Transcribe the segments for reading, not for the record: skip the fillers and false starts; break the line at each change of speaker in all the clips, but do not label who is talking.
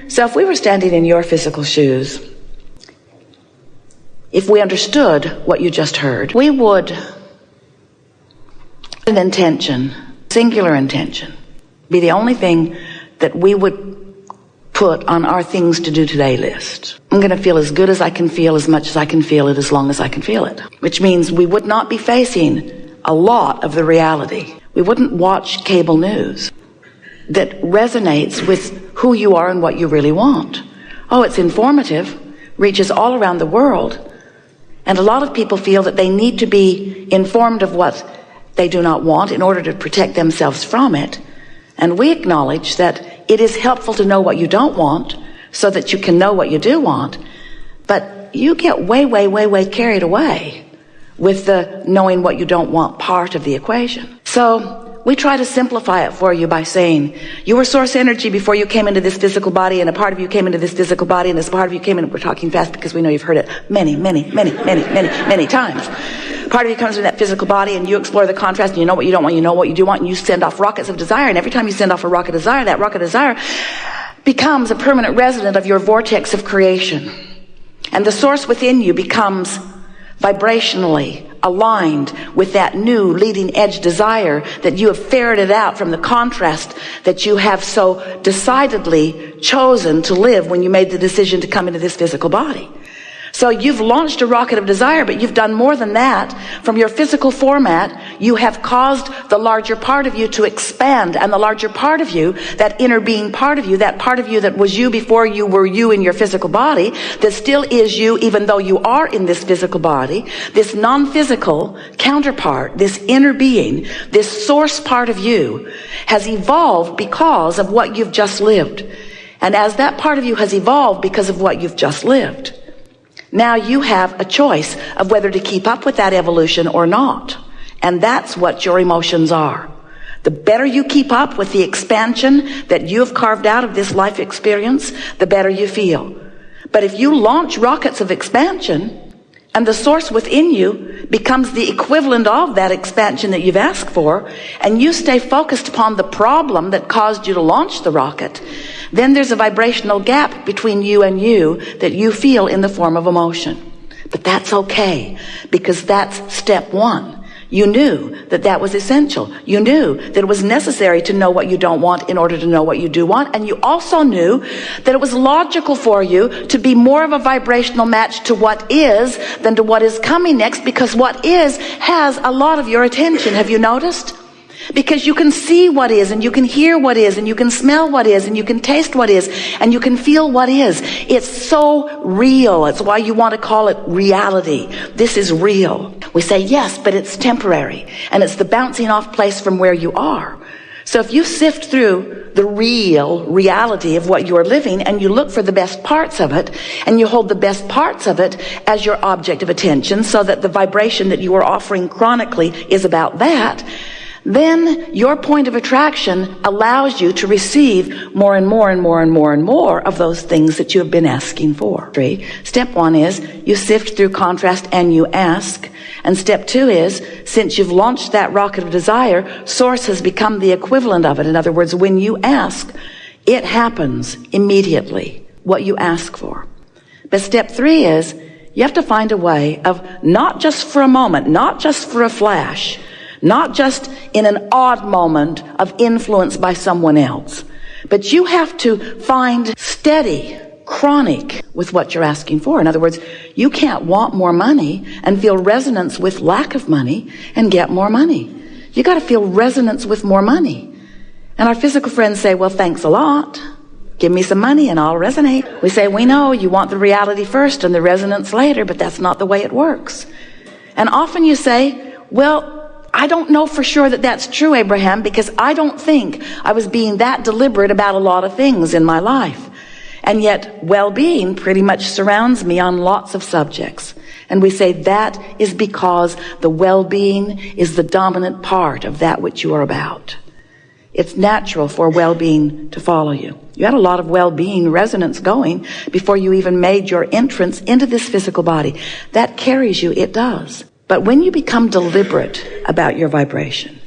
So if we were standing in your physical shoes, if we understood what you just heard, we would an intention, singular intention, be the only thing that we would put on our things to do today list. I'm going to feel as good as I can feel, as much as I can feel it, as long as I can feel it. Which means we would not be facing a lot of the reality. We wouldn't watch cable news that resonates with who you are and what you really want. Oh, it's informative, reaches all around the world, and a lot of people feel that they need to be informed of what they do not want in order to protect themselves from it. And we acknowledge that it is helpful to know what you don't want so that you can know what you do want. But you get way carried away with the knowing what you don't want part of the equation. So we try to simplify it for you by saying you were source energy before you came into this physical body, and a part of you came into this physical body, and this part of you came in. We're talking fast because we know you've heard it many times. Part of you comes in that physical body, and you explore the contrast, and you know what you don't want, you know what you do want, and you send off rockets of desire. And every time you send off a rocket of desire, that rocket of desire becomes a permanent resident of your vortex of creation. And the source within you becomes vibrationally aligned with that new leading edge desire that you have ferreted out from the contrast that you have so decidedly chosen to live when you made the decision to come into this physical body. So you've launched a rocket of desire, but you've done more than that. From your physical format, you have caused the larger part of you to expand, and the larger part of you, that inner being part of you that was you before you were you in your physical body, that still is you even though you are in this physical body, this non-physical counterpart, this inner being, this source part of you has evolved because of what you've just lived. And as that part of you has evolved because of what you've just lived, now you have a choice of whether to keep up with that evolution or not. And that's what your emotions are. The better you keep up with the expansion that you have carved out of this life experience, the better you feel. But if you launch rockets of expansion, and the source within you becomes the equivalent of that expansion that you've asked for, and you stay focused upon the problem that caused you to launch the rocket, then there's a vibrational gap between you and you that you feel in the form of emotion. But that's okay, because that's step one. You knew that that was essential. You knew that it was necessary to know what you don't want in order to know what you do want. And you also knew that it was logical for you to be more of a vibrational match to what is than to what is coming next, because what is has a lot of your attention. Have you noticed? Because you can see what is, and you can hear what is, and you can smell what is, and you can taste what is, and you can feel what is. It's so real. It's why you want to call it reality. This is real. We say, yes, but it's temporary, and it's the bouncing off place from where you are. So if you sift through the real reality of what you're living, and you look for the best parts of it, and you hold the best parts of it as your object of attention, so that the vibration that you are offering chronically is about that, then your point of attraction allows you to receive more and more and more and more and more of those things that you have been asking for. Step one is you sift through contrast and you ask. And step two is, since you've launched that rocket of desire, source has become the equivalent of it. In other words, when you ask, it happens immediately, what you ask for. But step three is, you have to find a way of, not just for a moment, not just for a flash, not just in an odd moment of influence by someone else, but you have to find steady, chronic with what you're asking for. In other words, you can't want more money and feel resonance with lack of money and get more money. You got to feel resonance with more money. And our physical friends say, well, thanks a lot. Give me some money and I'll resonate. We say, we know you want the reality first and the resonance later, but that's not the way it works. And often you say, well, I don't know for sure that that's true, Abraham, because I don't think I was being that deliberate about a lot of things in my life. And yet well-being pretty much surrounds me on lots of subjects. And we say that is because the well-being is the dominant part of that which you are about. It's natural for well-being to follow you. You had a lot of well-being resonance going before you even made your entrance into this physical body. That carries you, it does. But when you become deliberate about your vibration,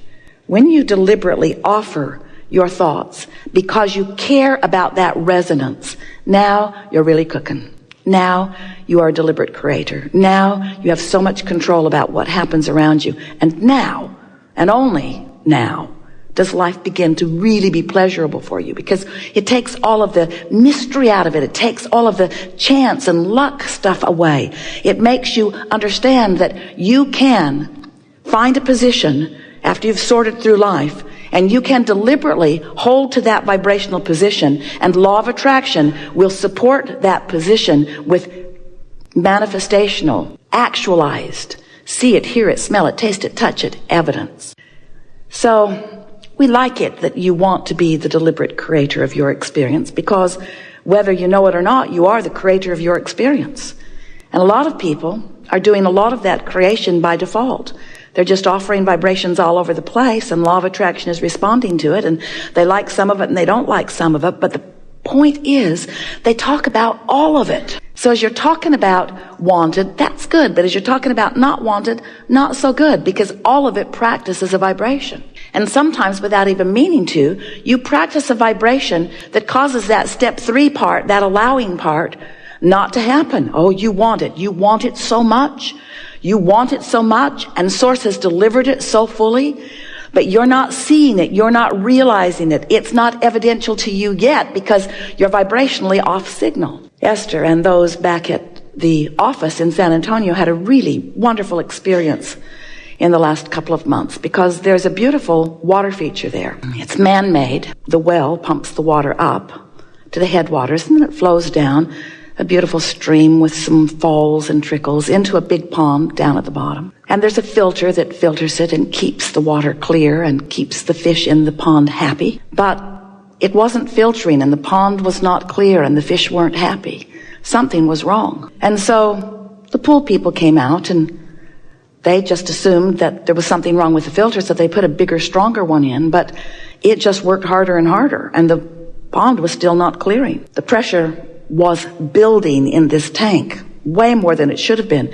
when you deliberately offer your thoughts, because you care about that resonance, now you're really cooking. Now you are a deliberate creator. Now you have so much control about what happens around you. And now, and only now, does life begin to really be pleasurable for you, because it takes all of the mystery out of it. It takes all of the chance and luck stuff away. It makes you understand that you can find a position after you've sorted through life, and you can deliberately hold to that vibrational position, and law of attraction will support that position with manifestational, actualized, see it, hear it, smell it, taste it, touch it, evidence. So we like it that you want to be the deliberate creator of your experience, because whether you know it or not, you are the creator of your experience. And a lot of people are doing a lot of that creation by default. They're just offering vibrations all over the place, and law of attraction is responding to it, and they like some of it and they don't like some of it. But the point is, they talk about all of it. So as you're talking about wanted, that's good. But as you're talking about not wanted, not so good, because all of it practices a vibration. And sometimes without even meaning to, you practice a vibration that causes that step 3 part, that allowing part, not to happen. Oh, you want it. You want it so much. You want it so much, and Source has delivered it so fully, but you're not seeing it. You're not realizing it. It's not evidential to you yet, because you're vibrationally off signal. Esther and those back at the office in San Antonio had a really wonderful experience in the last couple of months, because there's a beautiful water feature there. It's man-made. The well pumps the water up to the headwaters, and then it flows down a beautiful stream with some falls and trickles into a big pond down at the bottom. And there's a filter that filters it and keeps the water clear and keeps the fish in the pond happy. But it wasn't filtering, and the pond was not clear, and the fish weren't happy. Something was wrong. And so the pool people came out, and they just assumed that there was something wrong with the filter, so they put a bigger, stronger one in, but it just worked harder and harder, and the pond was still not clearing. The pressure was building in this tank, way more than it should have been.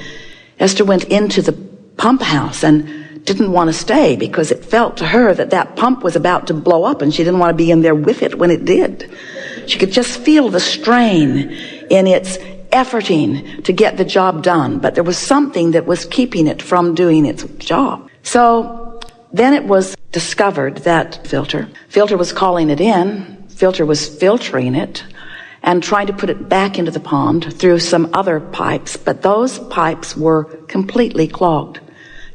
Esther went into the pump house and didn't want to stay, because it felt to her that that pump was about to blow up, and she didn't want to be in there with it when it did. She could just feel the strain in its efforting to get the job done, but there was something that was keeping it from doing its job. So then it was discovered that filter was calling it in, filter was filtering it, and trying to put it back into the pond through some other pipes, but those pipes were completely clogged.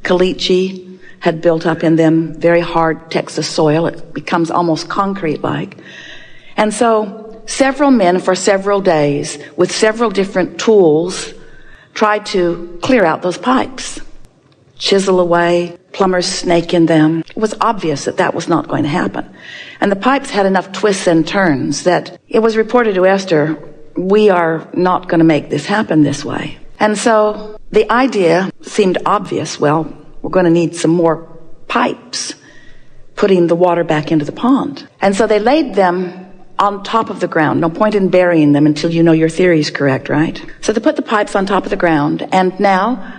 Caliche had built up in them, very hard Texas soil. It becomes almost concrete-like. And so several men for several days with several different tools tried to clear out those pipes, chisel away, plumbers snake in them. It was obvious that that was not going to happen. And the pipes had enough twists and turns that it was reported to Esther, we are not going to make this happen this way. And so the idea seemed obvious. Well, we're going to need some more pipes putting the water back into the pond. And so they laid them on top of the ground. No point in burying them until you know your theory is correct, right? So they put the pipes on top of the ground, and now,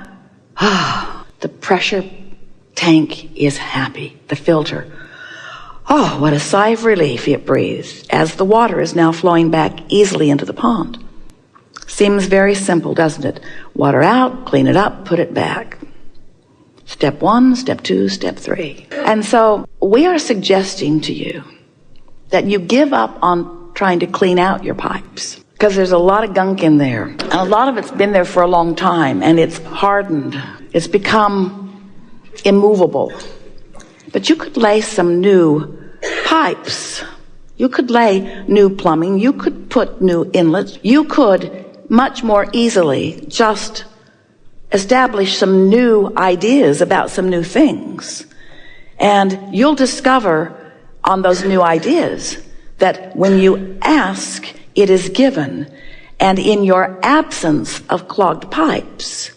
the pressure tank is happy. The filter. Oh, what a sigh of relief it breathes as the water is now flowing back easily into the pond. Seems very simple, doesn't it? Water out, clean it up, put it back. Step 1, step 2, step 3. And so we are suggesting to you that you give up on trying to clean out your pipes, because there's a lot of gunk in there. And a lot of it's been there for a long time, and it's hardened. It's become immovable. But you could lay some new pipes. You could lay new plumbing. You could put new inlets. You could much more easily just establish some new ideas about some new things. And you'll discover on those new ideas that when you ask, it is given. And in your absence of clogged pipes,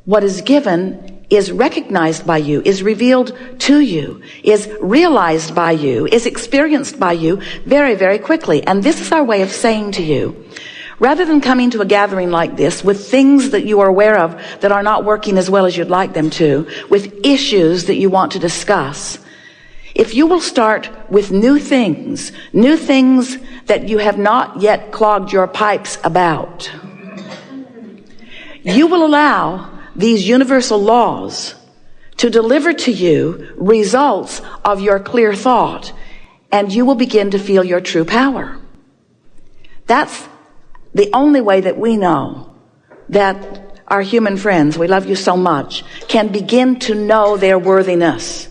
what is given is recognized by you, is revealed to you, is realized by you, is experienced by you very, very quickly. And this is our way of saying to you, rather than coming to a gathering like this with things that you are aware of that are not working as well as you'd like them to, with issues that you want to discuss, If you will start with new things that you have not yet clogged your pipes about, you will allow these universal laws to deliver to you results of your clear thought, and you will begin to feel your true power. That's the only way that we know that our human friends, we love you so much, can begin to know their worthiness.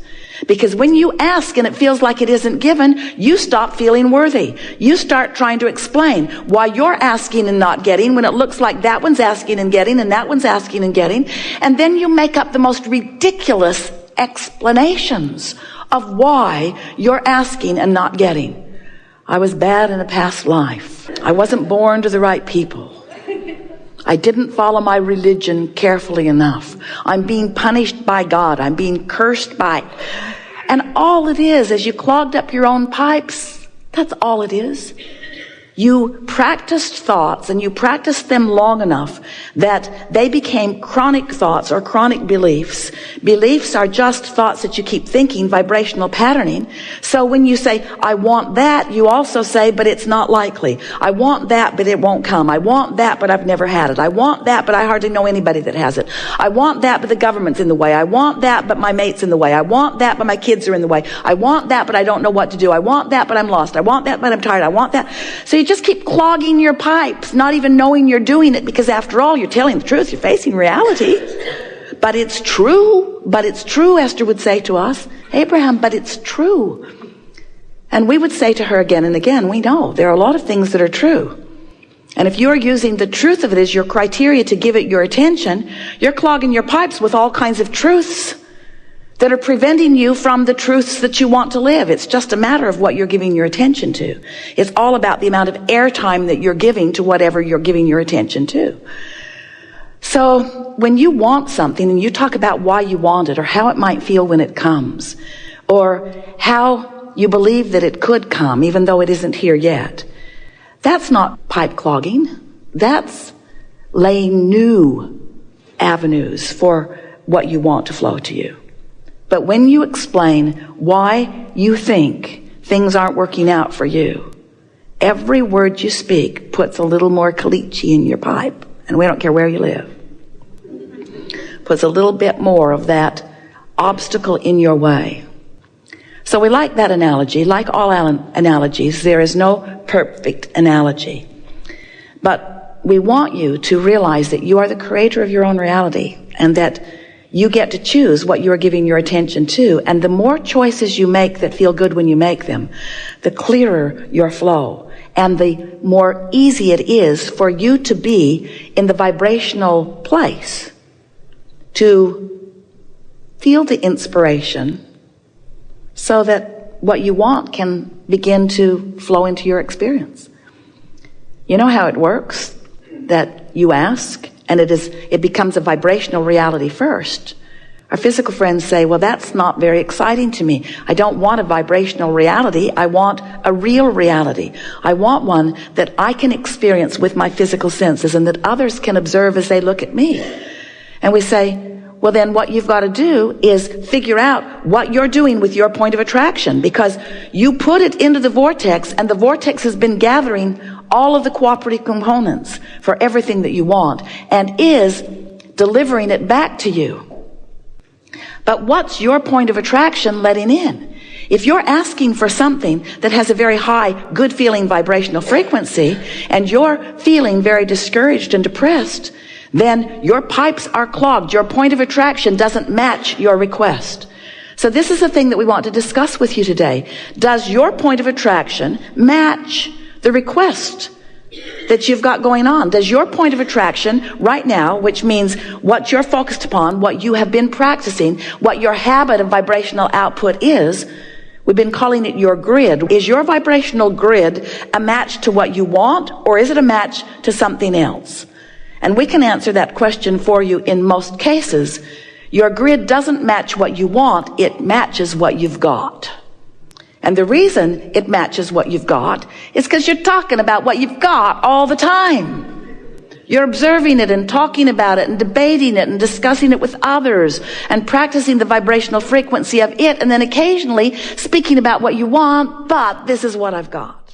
Because when you ask and it feels like it isn't given, you stop feeling worthy. You start trying to explain why you're asking and not getting when it looks like that one's asking and getting and that one's asking and getting. And then you make up the most ridiculous explanations of why you're asking and not getting. I was bad in a past life. I wasn't born to the right people. I didn't follow my religion carefully enough. I'm being punished by God. I'm being cursed by. And all it is you clogged up your own pipes. That's all it is. You practiced thoughts, and you practiced them long enough that they became chronic thoughts or chronic beliefs. Beliefs are just thoughts that you keep thinking, vibrational patterning. So when you say, I want that, you also say, but it's not likely. I want that, but it won't come. I want that, but I've never had it. I want that, but I hardly know anybody that has it. I want that, but the government's in the way. I want that, but my mate's in the way. I want that, but my kids are in the way. I want that, but I don't know what to do. I want that, but I'm lost. I want that, but I'm tired. I want that. So you just keep clogging your pipes, not even knowing you're doing it, because after all, you're telling the truth. You're facing reality. But it's true. But it's true, Esther would say to us. Abraham, but it's true. And we would say to her again and again, we know there are a lot of things that are true. And if you're using the truth of it as your criteria to give it your attention, you're clogging your pipes with all kinds of truths that are preventing you from the truths that you want to live. It's just a matter of what you're giving your attention to. It's all about the amount of airtime that you're giving to whatever you're giving your attention to. So when you want something and you talk about why you want it, or how it might feel when it comes, or how you believe that it could come even though it isn't here yet, that's not pipe clogging. That's laying new avenues for what you want to flow to you. But when you explain why you think things aren't working out for you, every word you speak puts a little more caliche in your pipe. And we don't care where you live. Puts a little bit more of that obstacle in your way. So we like that analogy. Like all analogies, there is no perfect analogy. But we want you to realize that you are the creator of your own reality, and that you get to choose what you are giving your attention to. And the more choices you make that feel good when you make them, the clearer your flow, and the more easy it is for you to be in the vibrational place to feel the inspiration so that what you want can begin to flow into your experience. You know how it works, that you ask, and it becomes a vibrational reality first. Our physical friends say, well, that's not very exciting to me. I don't want a vibrational reality. I want a real reality. I want one that I can experience with my physical senses and that others can observe as they look at me. And we say, well, then what you've got to do is figure out what you're doing with your point of attraction, because you put it into the vortex, and the vortex has been gathering all of the cooperative components for everything that you want and is delivering it back to you. But what's your point of attraction letting in? If you're asking for something that has a very high, good feeling vibrational frequency, and you're feeling very discouraged and depressed, then your pipes are clogged. Your point of attraction doesn't match your request. So this is the thing that we want to discuss with you today. Does your point of attraction match the request that you've got going on? Does your point of attraction right now, which means what you're focused upon, what you have been practicing, what your habit of vibrational output is, we've been calling it your grid. Is your vibrational grid a match to what you want, or is it a match to something else? And we can answer that question for you in most cases. Your grid doesn't match what you want, it matches what you've got. And the reason it matches what you've got is because you're talking about what you've got all the time. You're observing it and talking about it and debating it and discussing it with others and practicing the vibrational frequency of it, and then occasionally speaking about what you want, but this is what I've got.